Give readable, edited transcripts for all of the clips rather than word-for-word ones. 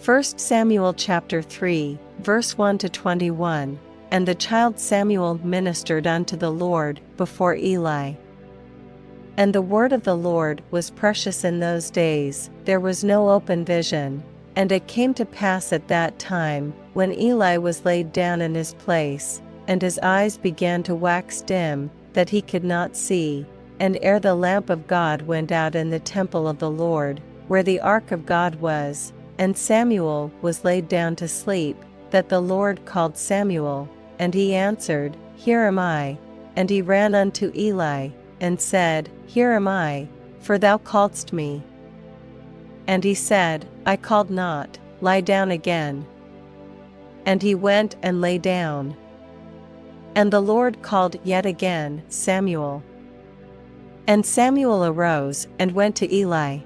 1 Samuel chapter 3, verse 1 to 21. And the child Samuel ministered unto the Lord before Eli. And the word of the Lord was precious in those days, there was no open vision. And it came to pass at that time, when Eli was laid down in his place, and his eyes began to wax dim, that he could not see, and ere the lamp of God went out in the temple of the Lord, where the ark of God was, and Samuel was laid down to sleep, that the Lord called Samuel, and he answered, Here am I. And he ran unto Eli, and said, Here am I, for thou calledst me. And he said, I called not, lie down again. And he went and lay down. And the Lord called yet again, Samuel. And Samuel arose and went to Eli,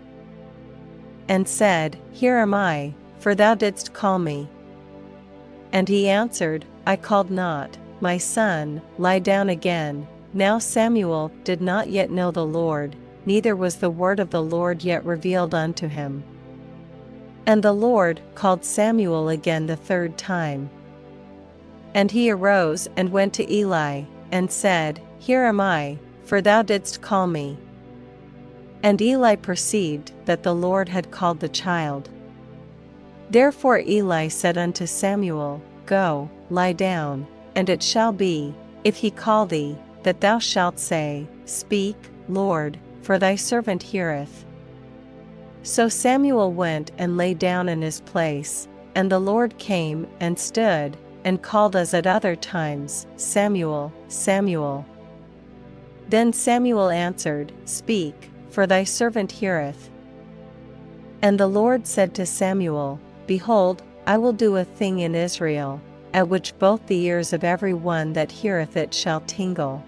and said, Here am I, for thou didst call me. And he answered, I called not, my son, lie down again. Now Samuel did not yet know the Lord, neither was the word of the Lord yet revealed unto him. And the Lord called Samuel again the third time. And he arose and went to Eli, and said, Here am I, for thou didst call me. And Eli perceived that the Lord had called the child. Therefore Eli said unto Samuel, Go, lie down, and it shall be, if he call thee, that thou shalt say, Speak, Lord, for thy servant heareth. So Samuel went and lay down in his place, and the Lord came and stood, and called as at other times, Samuel, Samuel. Then Samuel answered, Speak, for thy servant heareth. And the Lord said to Samuel, Behold, I will do a thing in Israel, at which both the ears of every one that heareth it shall tingle.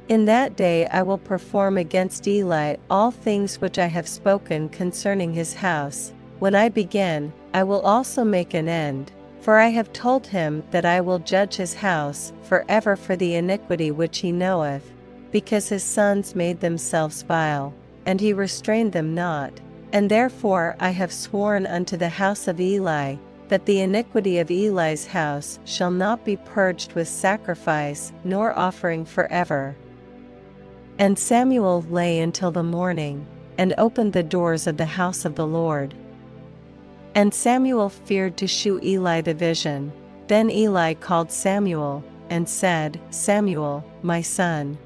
In that day I will perform against Eli all things which I have spoken concerning his house. When I begin, I will also make an end, for I have told him that I will judge his house forever for the iniquity which he knoweth, because his sons made themselves vile, and he restrained them not. And therefore I have sworn unto the house of Eli, that the iniquity of Eli's house shall not be purged with sacrifice nor offering forever. And Samuel lay until the morning, and opened the doors of the house of the Lord. And Samuel feared to shew Eli the vision. Then Eli called Samuel, and said, Samuel, my son.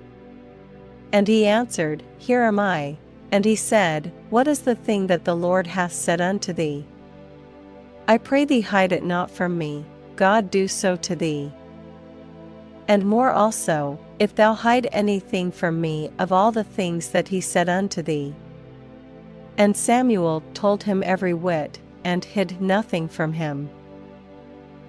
And he answered, Here am I. And he said, What is the thing that the Lord hath said unto thee? I pray thee hide it not from me, God do so to thee. And more also, if thou hide anything from me of all the things that he said unto thee. And Samuel told him every whit, and hid nothing from him.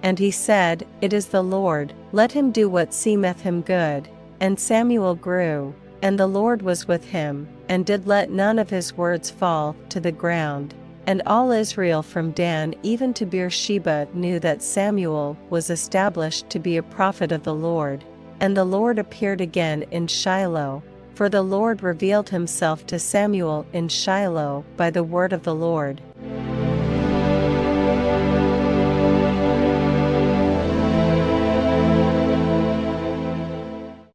And he said, It is the Lord, let him do what seemeth him good. And Samuel grew, and the Lord was with him, and did let none of his words fall to the ground. And all Israel from Dan even to Beersheba knew that Samuel was established to be a prophet of the Lord. And the Lord appeared again in Shiloh, for the Lord revealed himself to Samuel in Shiloh by the word of the Lord.